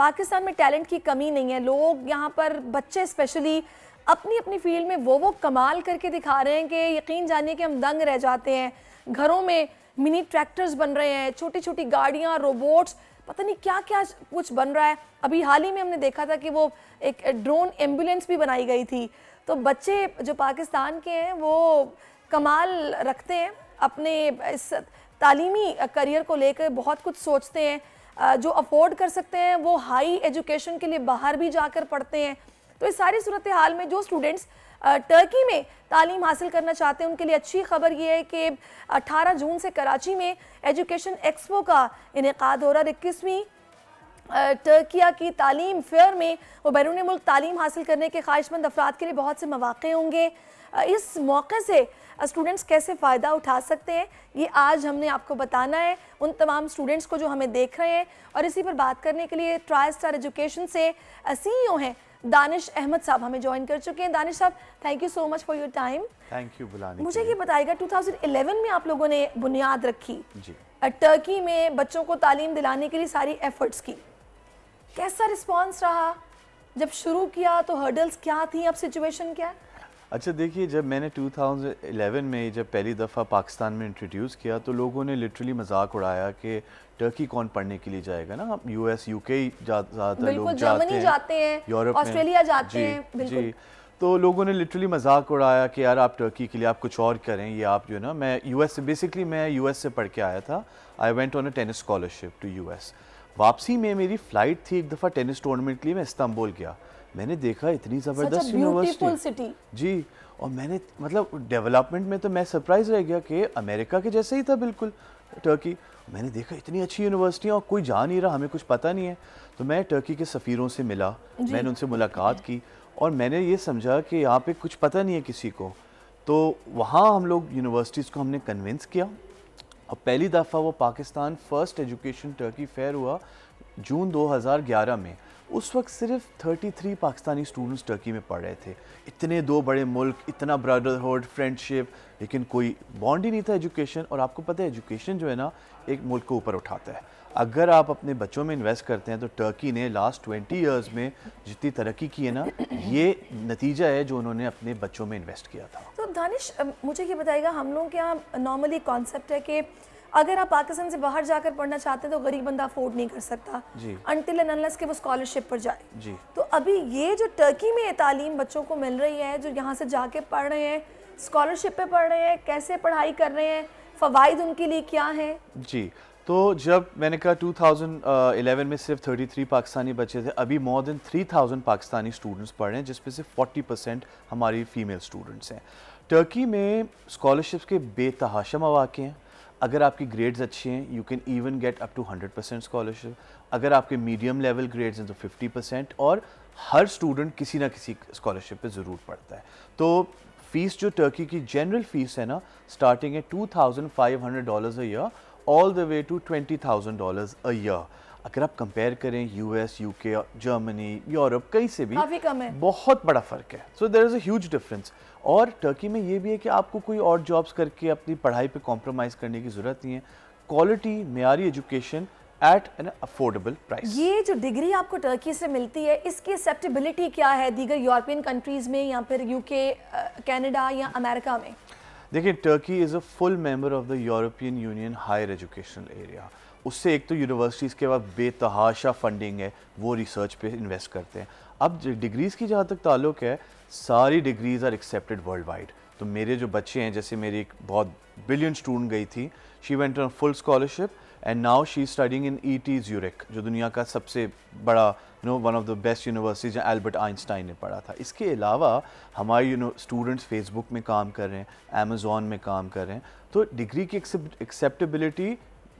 पाकिस्तान में टैलेंट की कमी नहीं है, लोग यहाँ पर बच्चे स्पेशली अपनी अपनी फील्ड में वो कमाल करके दिखा रहे हैं कि यकीन जानिए कि हम दंग रह जाते हैं। घरों में मिनी ट्रैक्टर्स बन रहे हैं, छोटी छोटी गाड़ियाँ, रोबोट्स, पता नहीं क्या क्या कुछ बन रहा है। अभी हाल ही में हमने देखा था कि वो एक ड्रोन एम्बुलेंस भी बनाई गई थी। तो बच्चे जो पाकिस्तान के हैं वो कमाल रखते हैं, अपने इस तालीमी करियर को लेकर बहुत कुछ सोचते हैं। जो अफोर्ड कर सकते हैं वो हाई एजुकेशन के लिए बाहर भी जाकर पढ़ते हैं। तो इस सारी सूरत हाल में जो स्टूडेंट्स टर्की में तालीम हासिल करना चाहते हैं उनके लिए अच्छी खबर ये है कि 18 जून से कराची में एजुकेशन एक्सपो का इनेकाद हो रहा है। 21वीं टर्किया की तालीम फेयर में वो बैरून मुल्क तालीम हासिल करने के ख्वाहिशमंद अफराद के लिए बहुत से मौक़े होंगे। इस मौके से स्टूडेंट्स कैसे फ़ायदा उठा सकते हैं ये आज हमने आपको बताना है उन तमाम स्टूडेंट्स को जो हमें देख रहे हैं। और इसी पर बात करने के लिए ट्राई स्टार एजुकेशन से CEO हैं दानिश अहमद साहब हमें ज्वाइन कर चुके हैं। दानिश साहब, thank you so much for your time. Thank you बुलाने। मुझे ये बताइएगा 2011 में आप लोगों ने बुनियाद रखी जी, टर्की में बच्चों को तालीम दिलाने के लिए सारी एफर्ट्स की, कैसा रिस्पॉन्स रहा? जब शुरू किया तो हर्डल्स क्या थी, अब सिचुएशन क्या है? अच्छा देखिए, जब मैंने 2011 में जब पहली दफ़ा पाकिस्तान में इंट्रोड्यूस किया तो लोगों ने लिटरली मजाक उड़ाया कि टर्की कौन पढ़ने के लिए जाएगा ना, US UK ज़्यादातर लोग जाते हैं, यूरोप में, ऑस्ट्रेलिया जाते हैं, बिल्कुल। जी, तो लोगों ने लिटरली मजाक उड़ाया कि यार आप टर्की के लिए आप कुछ और करें, ये आप जो है ना, मैं US से बेसिकली मैं US से पढ़ के आया था। I went on a tennis scholarship to US। वापसी में मेरी फ़्लाइट थी एक दफ़ा टेनिस टूर्नामेंट के लिए, मैं इस्तांबुल गया। मैंने देखा इतनी ज़बरदस्त यूनिवर्सिटी जी, और मैंने मतलब डेवलपमेंट में तो मैं सरप्राइज रह गया कि अमेरिका के जैसे ही था बिल्कुल टर्की। मैंने देखा इतनी अच्छी यूनिवर्सिटियाँ और कोई जा नहीं रहा, हमें कुछ पता नहीं है। तो मैं टर्की के सफ़ीरों से मिला, मैंने उनसे मुलाकात की और मैंने ये समझा कि यहाँ पे कुछ पता नहीं है किसी को। तो वहाँ हम लोग यूनिवर्सिटीज़ को हमने कन्विंस किया और पहली दफ़ा वो Pakistan first education Turkey fair हुआ जून 2011 में। उस वक्त सिर्फ 33 पाकिस्तानी स्टूडेंट्स टर्की में पढ़ रहे थे। इतने दो बड़े मुल्क, इतना ब्रदरहुड, फ्रेंडशिप, लेकिन कोई बॉन्ड ही नहीं था एजुकेशन। और आपको पता है एजुकेशन जो है ना एक मुल्क को ऊपर उठाता है। अगर आप अपने बच्चों में इन्वेस्ट करते हैं तो टर्की ने लास्ट 20 ईयर्स में जितनी तरक्की की है ना, ये नतीजा है जो उन्होंने अपने बच्चों में इन्वेस्ट किया था। तो दानिश, मुझे ये बताइएगा, हम लोग के यहाँ नॉर्मली कॉन्सेप्ट है कि अगर आप पाकिस्तान से बाहर जाकर पढ़ना चाहते हैं तो गरीब बंदा अफोर्ड नहीं कर सकता अनटिल एंड अनलेस कि वो स्कॉलरशिप पर जाए जी। तो अभी ये जो टर्की में तालीम बच्चों को मिल रही है, जो यहाँ से जाके पढ़ रहे हैं, स्कॉलरशिप पे पढ़ रहे हैं, कैसे पढ़ाई कर रहे हैं, फ़वाइद उनके लिए क्या हैं? जी, तो जब मैंने कहा 2011 में सिर्फ 33 पाकिस्तानी बच्चे थे, अभी मोर देन 3000 पाकिस्तानी स्टूडेंट्स पढ़ रहे हैं, जिसमें से 40% हमारी फ़ीमेल स्टूडेंट्स हैं। टर्की में स्कॉलरशिप्स के बेतहाशा मौक़े हैं। अगर आपकी ग्रेड्स अच्छे हैं you can even get up to 100% scholarship. अगर आपके मीडियम लेवल ग्रेड्स हैं तो 50%, और हर स्टूडेंट किसी ना किसी स्कॉलरशिप पे ज़रूर पढ़ता है। तो फ़ीस जो टर्की की जनरल फ़ीस है ना, स्टार्टिंग है $2,500 a year all the way to $20,000 a year. अगर आप कंपेयर करें US, UK, जर्मनी, यूरोप, कहीं से भी काफ़ी कम है, बहुत बड़ा फ़र्क है। So there is a huge difference. और टर्की में ये भी है कि आपको कोई और जॉब्स करके अपनी पढ़ाई पे कॉम्प्रोमाइज़ करने की ज़रूरत नहीं है। क्वालिटी, मेयारी education at an affordable price. ये जो डिग्री आपको टर्की से मिलती है, इसकी एक्सेप्टेबिलिटी क्या है दीगर यूरोपियन कंट्रीज़ में या फिर UK, कनाडा या अमेरिका में? देखिए, Turkey is a full member of the European Union higher educational area. उससे एक तो यूनिवर्सिटीज़ के बाद बेतहाशा फंडिंग है, वो रिसर्च पे इन्वेस्ट करते हैं। अब डिग्रीज़ की जहाँ तक ताल्लुक है, सारी degrees are accepted worldwide. तो मेरे जो बच्चे हैं, जैसे मेरी एक बहुत ब्रिलियंट स्टूडेंट गई थी, she went on full scholarship and now she studying in ET Zurich, जो दुनिया का सबसे बड़ा one of the best universities, जहाँ एल्बर्ट आइंस्टाइन ने पढ़ा था। इसके अलावा हमारे स्टूडेंट्स फेसबुक में काम कर रहे हैं, अमेज़ॉन में काम कर रहे हैं। तो डिग्री की acceptability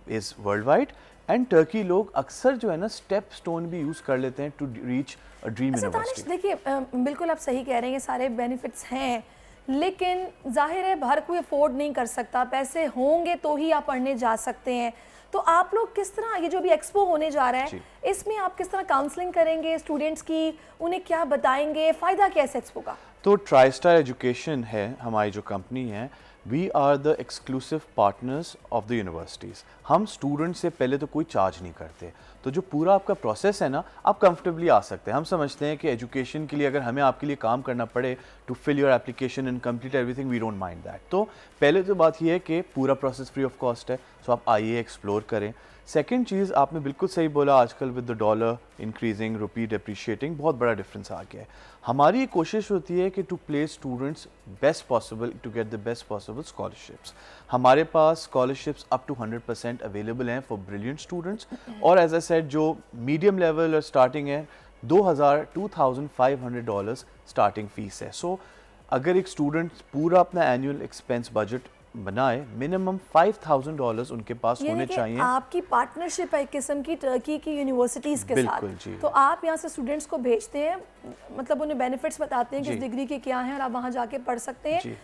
is world wide. And Turkey लोग अक्सर जो है ना स्टेप स्टोन भी यूज़ कर लेते हैं to reach a dream university. देखिए, बिल्कुल आप सही कह रहे हैं, ये सारे बेनिफिट्स हैं, लेकिन जाहिर है हर कोई अफोर्ड नहीं कर सकता। पैसे होंगे तो ही आप पढ़ने जा सकते हैं। तो आप लोग किस तरह, ये जो भी एक्सपो होने जा रहा है, इसमें आप किस तरह काउंसलिंग करेंगे स्टूडेंट्स की, उन्हें क्या बताएंगे, फ़ायदा क्या है इस एक्सपो का? तो ट्राई स्टार एजुकेशन है हमारी जो कंपनी है, we are the exclusive partners of the universities. हम स्टूडेंट से पहले तो कोई चार्ज नहीं करते। तो जो पूरा आपका प्रोसेस है ना, आप कंफर्टेबली आ सकते हैं। हम समझते हैं कि एजुकेशन के लिए अगर हमें आपके लिए काम करना पड़े to fill your application and complete everything, we don't mind that. तो पहले तो बात ये है कि पूरा प्रोसेस फ्री ऑफ कॉस्ट है, सो आप आइए, एक्सप्लोर करें। सेकेंड चीज़, आपने बिल्कुल सही बोला, आजकल with the dollar increasing, rupee depreciating, बहुत बड़ा डिफरेंस आ गया है। हमारी कोशिश होती है कि to place students best possible, to get the best possible scholarships. हमारे पास स्कॉलरशिप्स अप टू 100% अवेलेबल हैं फॉर ब्रिलियंट स्टूडेंट्स, और एज आई सेड जो मीडियम लेवल और स्टार्टिंग है $2,500 स्टार्टिंग फीस है। सो अगर एक स्टूडेंट पूरा अपना एनुअल एक्सपेंस बजट बनाए, मिनिमम $5,000 उनके पास होने चाहिए। आपकी पार्टनरशिप है एक किस्म की टर्की की यूनिवर्सिटीज़ के साथ, जी। तो आप यहाँ से स्टूडेंट्स को भेजते हैं, मतलब उन्हें बेनिफिट्स बताते हैं कि इस डिग्री के क्या हैं और आप वहाँ जाके पढ़ सकते हैं।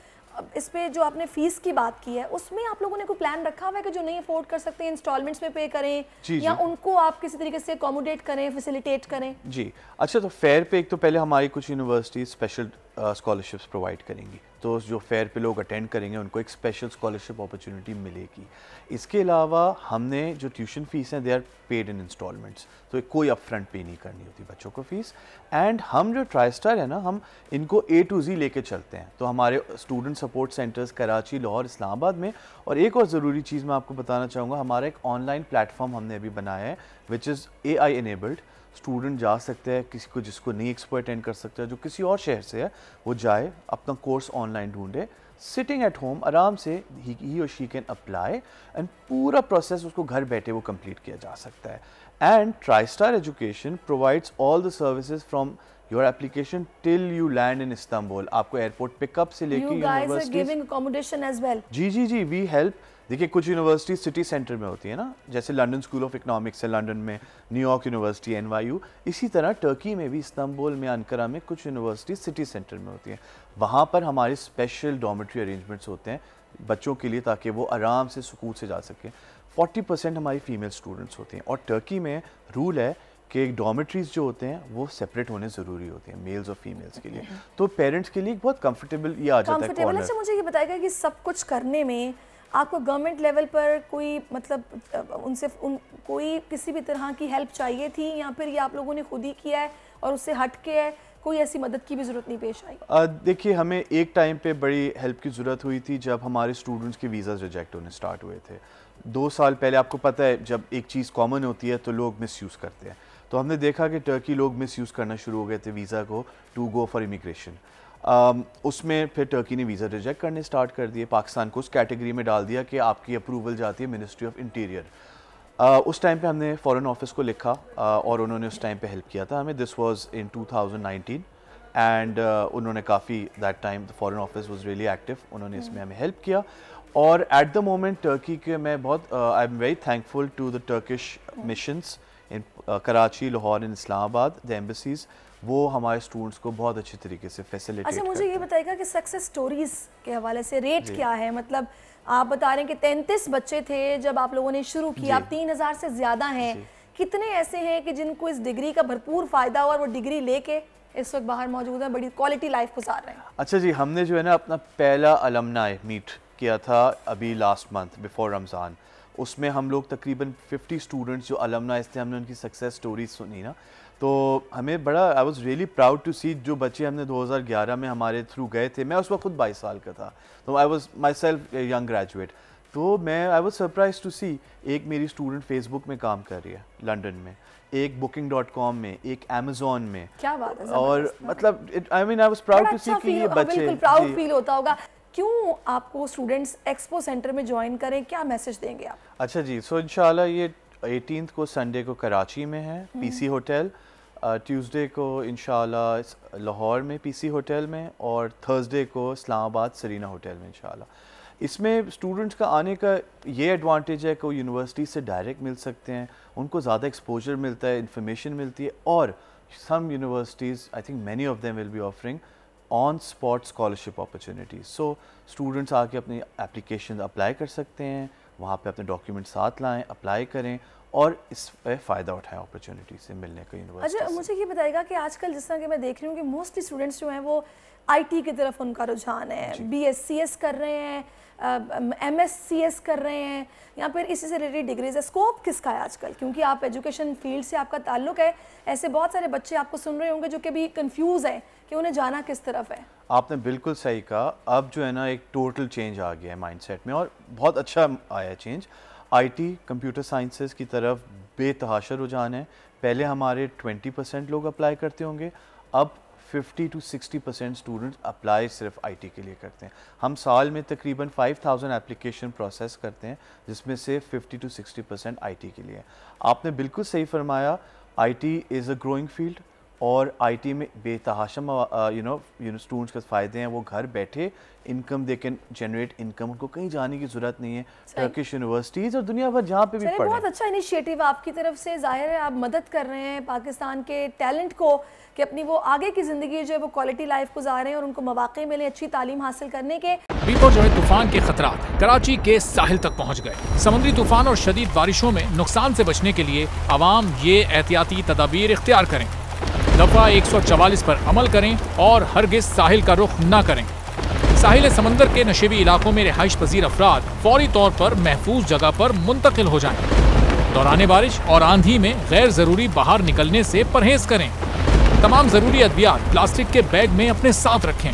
इस पे जो आपने फीस की बात की है, उसमें आप लोगों ने कोई प्लान रखा हुआ है कि जो नहीं अफोर्ड कर सकते इंस्टॉलमेंट्स में पे करें, या उनको आप किसी तरीके से अकोमोडेट करें, फैसिलिटेट करें? जी अच्छा, तो फेयर पे एक तो पहले हमारी कुछ यूनिवर्सिटी स्पेशल स्कॉलरशिप्स प्रोवाइड करेंगी, तो जो फेयर पे लोग अटेंड करेंगे उनको एक स्पेशल स्कॉलरशिप अपॉर्चुनिटी मिलेगी। इसके अलावा हमने जो ट्यूशन फीस हैं, they are paid in instalments, तो कोई अप फ्रंट पे नहीं करनी होती बच्चों को फीस। एंड हम जो ट्राइस्टार है ना, हम इनको A to Z लेके चलते हैं। तो हमारे student support centres Karachi, Lahore, Islamabad में, और एक और ज़रूरी चीज़ मैं आपको बताना चाहूँगा, हमारा एक ऑनलाइन प्लेटफॉर्म हमने अभी बनाया है which is AI enabled। Student जा सकते हैं, किसी को जिसको नहीं एक्सपो अटेंड कर सकता है, जो किसी और शहर से है, वो जाए अपना कोर्स ऑनलाइन ढूंढे, सिटिंग एट होम आराम से ही और शी कैन अप्लाई, एंड पूरा प्रोसेस उसको घर बैठे वो कंप्लीट किया जा सकता है। And Tristar Education provides all the services from your application till you land in Istanbul. आपको एयरपोर्ट पिकअप से लेके जी वी हेल्प। देखिए, कुछ यूनिवर्सिटी सिटी सेंटर में होती है ना, जैसे लंदन स्कूल ऑफ इकोनॉमिक्स है लंदन में, न्यूयॉर्क यूनिवर्सिटी, NYU, इसी तरह टर्की में भी इस्तांबुल में, अंकारा में कुछ यूनिवर्सिटी सिटी सेंटर में होती हैं। वहाँ पर हमारे स्पेशल डॉर्मेट्री अरेंजमेंट्स होते हैं बच्चों के लिए, ताकि वो आराम से सुकून से जा सकें। 40% हमारी फीमेल स्टूडेंट्स होती हैं, और टर्की में रूल है कि डॉर्मेट्रीज जो होते हैं वो सेपरेट होने ज़रूरी होते हैं, मेल्स और फीमेल्स के लिए। तो पेरेंट्स के लिए बहुत कंफर्टेबल ये आ जाता है। अच्छा, मुझे ये बताएगा कि सब कुछ करने में आपको गवर्नमेंट लेवल पर कोई मतलब उनसे कोई किसी भी तरह की हेल्प चाहिए थी, या फिर ये आप लोगों ने खुद ही किया है और उससे हट के है, कोई ऐसी मदद की भी ज़रूरत नहीं पेश आई? देखिए, हमें एक टाइम पे बड़ी हेल्प की ज़रूरत हुई थी जब हमारे स्टूडेंट्स के वीज़ाज़ रिजेक्ट होने स्टार्ट हुए थे 2 साल पहले। आपको पता है, जब एक चीज़ कॉमन होती है तो लोग मिसयूज़ करते हैं, तो हमने देखा कि टर्की लोग मिसयूज़ करना शुरू हो गए थे वीज़ा को टू गो फॉर इमिग्रेशन। उसमें फिर टर्की ने वीज़ा रिजेक्ट करने स्टार्ट कर दिए, पाकिस्तान को उस कैटेगरी में डाल दिया कि आपकी अप्रूवल जाती है मिनिस्ट्री ऑफ इंटीरियर। उस टाइम पे हमने फॉरेन ऑफिस को लिखा, और उन्होंने उस टाइम पे हेल्प किया था हमें। दिस वाज इन 2019, एंड उन्होंने काफ़ी that time the foreign office was really active, उन्होंने इसमें हमें हेल्प किया। और एट द मोमेंट टर्की के मैं बहुत I am very thankful to the Turkish missions in Karachi, Lahore and Islamabad, the embassies, वो हमारे स्टूडेंट्स को बहुत अच्छे तरीके से फैसिलिटेट। अच्छा, मुझे ये बताइएगा कि सक्सेस स्टोरीज के हवाले से रेट क्या है? मतलब आप बता रहे हैं कि 33 बच्चे थे जब आप लोगों ने शुरू किया, आप 3000 से ज़्यादा हैं। कितने ऐसे हैं कि जिनको इस डिग्री का भरपूर फ़ायदा हुआ और वो डिग्री लेके इस वक्त बाहर मौजूद हैं, बड़ी क्वालिटी लाइफ गुजार रहे हैं? अच्छा जी, हमने जो है ना अपना पहला अलमनाई मीट किया था अभी लास्ट मंथ बिफोर रमज़ान। उसमें हम लोग तकरीबन 50 स्टूडेंट्स जो अलमनाइज थे, हमने उनकी सक्सेस स्टोरीज सुनी ना, तो हमें बड़ा I was really proud to see. जो बच्चे हमने 2011 में हमारे थ्रू गए थे, मैं उस वक्त खुद 22 साल का था, तो I was my self young graduate, तो मैं आई वाज सरप्राइज टू सी एक मेरी स्टूडेंट फेसबुक में काम कर रही है लंदन में, एक booking.com में, एक Amazon में। क्या बात है, और मतलब I mean I was proud to see कि ये बच्चे, बिल्कुल प्राउड फील होता होगा। क्यों आपको स्टूडेंट्स एक्सपो सेंटर में ज्वाइन करें, क्या मैसेज देंगे आप? अच्छा जी, सो इंशाल्लाह ये 18th को संडे को कराची में है PC होटल, ट्यूसडे को इंशाल्लाह लाहौर में PC होटल में, और थर्सडे को इस्लामाबाद सरीना होटल में इंशाल्लाह। इसमें स्टूडेंट्स का आने का ये एडवांटेज है कि वो यूनिवर्सिटी से डायरेक्ट मिल सकते हैं, उनको ज़्यादा एक्सपोजर मिलता है, इन्फॉर्मेशन मिलती है, और some universities I think many of them will be offering on spot scholarship opportunities. So students आके अपनी एप्लीकेशन अप्लाई कर सकते हैं, वहाँ पे अपने डॉक्यूमेंट साथ लाएं, अप्लाई करें, और इस फ़ायदा उठाएं अपॉर्चुनिटी से मिलने का यूनिवर्सिटी। अच्छा, मुझे ये बताइएगा कि आजकल जिस तरह के मैं देख रही हूँ कि मोस्टली स्टूडेंट्स जो हैं वो आईटी की तरफ उनका रुझान है, BScs कर रहे हैं, MScs कर रहे हैं, या फिर इसी से रिलेटेड डिग्रीज है। स्कोप किसका है आजकल? क्योंकि आप एजुकेशन फील्ड से आपका ताल्लुक है, ऐसे बहुत सारे बच्चे आपको सुन रहे होंगे जो कि भी कंफ्यूज हैं कि उन्हें जाना किस तरफ है। आपने बिल्कुल सही कहा। अब जो है ना एक टोटल चेंज आ गया है माइंडसेट में, और बहुत अच्छा आया चेंज। आईटी कंप्यूटर साइंसेस की तरफ बेतहाशा रुझान है। पहले हमारे 20% लोग अप्लाई करते होंगे, अब 50 to 60% स्टूडेंट्स अप्लाई सिर्फ आईटी के लिए करते हैं। हम साल में तकरीबन 5000 एप्लीकेशन प्रोसेस करते हैं, जिसमें से 50 to 60% आईटी के लिए। आपने बिल्कुल सही फरमाया, IT is a growing field, और आईटी में बेतहाशा स्टूडेंट्स के फ़ायदे हैं। वो घर बैठे income they can generate income, उनको कहीं जाने की ज़रूरत नहीं है। टर्किश यूनिवर्सिटीज़ और दुनिया भर जहाँ पे भी पढ़ें। बहुत अच्छा इनिशिएटिव आपकी तरफ से, जाहिर है आप मदद कर रहे हैं पाकिस्तान के टैलेंट को कि अपनी वो आगे की ज़िंदगी जो है वो क्वालिटी लाइफ गुजारें और उनको मौके मिले अच्छी तालीम हासिल करने के। बिपरजॉय तूफान के खतरात कराची के साहिल तक पहुँच गए। समुद्री तूफान और शदीद बारिशों में नुकसान से बचने के लिए आवाम ये एहतियाती तदाबीर इख्तियार करें। दफ़ा 144 पर अमल करें और हरगिज साहिल का रुख न करें। साहिल समंदर के नशेबी इलाकों में रिहाइश पजीर अफराद फौरी तौर पर महफूज जगह पर मुंतकिल हो जाएं। दौरान बारिश और आंधी में गैर जरूरी बाहर निकलने से परहेज करें। तमाम जरूरी अद्वियात प्लास्टिक के बैग में अपने साथ रखें।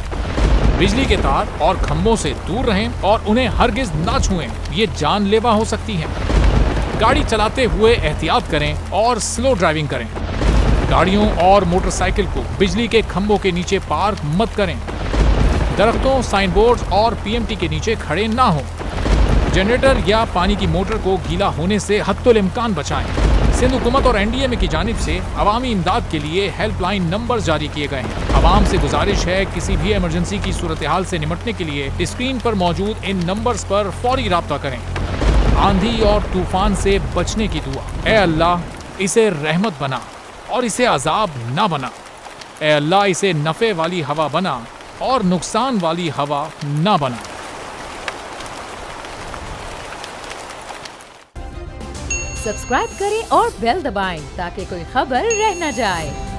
बिजली के तार और खंभों से दूर रहें और उन्हें हरगिज ना छुएं, ये जानलेवा हो सकती हैं। गाड़ी चलाते हुए एहतियात करें और स्लो ड्राइविंग करें। गाड़ियों और मोटरसाइकिल को बिजली के खंभों के नीचे पार्क मत करें। दरख्तों, साइन बोर्ड और पीएमटी के नीचे खड़े ना हों। जनरेटर या पानी की मोटर को गीला होने से हत्तुल इम्कान बचाएं। सिंध हुकूमत और NDMA की जानिब से अवामी इमदाद के लिए हेल्पलाइन नंबर जारी किए गए हैं। आवाम से गुजारिश है किसी भी इमरजेंसी की सूरत हाल से निपटने के लिए स्क्रीन पर मौजूद इन नंबर्स पर फौरी राब्ता करें। आंधी और तूफान से बचने की दुआ। ए अल्लाह, इसे रहमत बना और इसे अजाब ना बना। ए अल्लाह, इसे नफ़े वाली हवा बना और नुकसान वाली हवा ना बना। सब्सक्राइब करें और बेल दबाएं ताकि कोई खबर रह न जाए।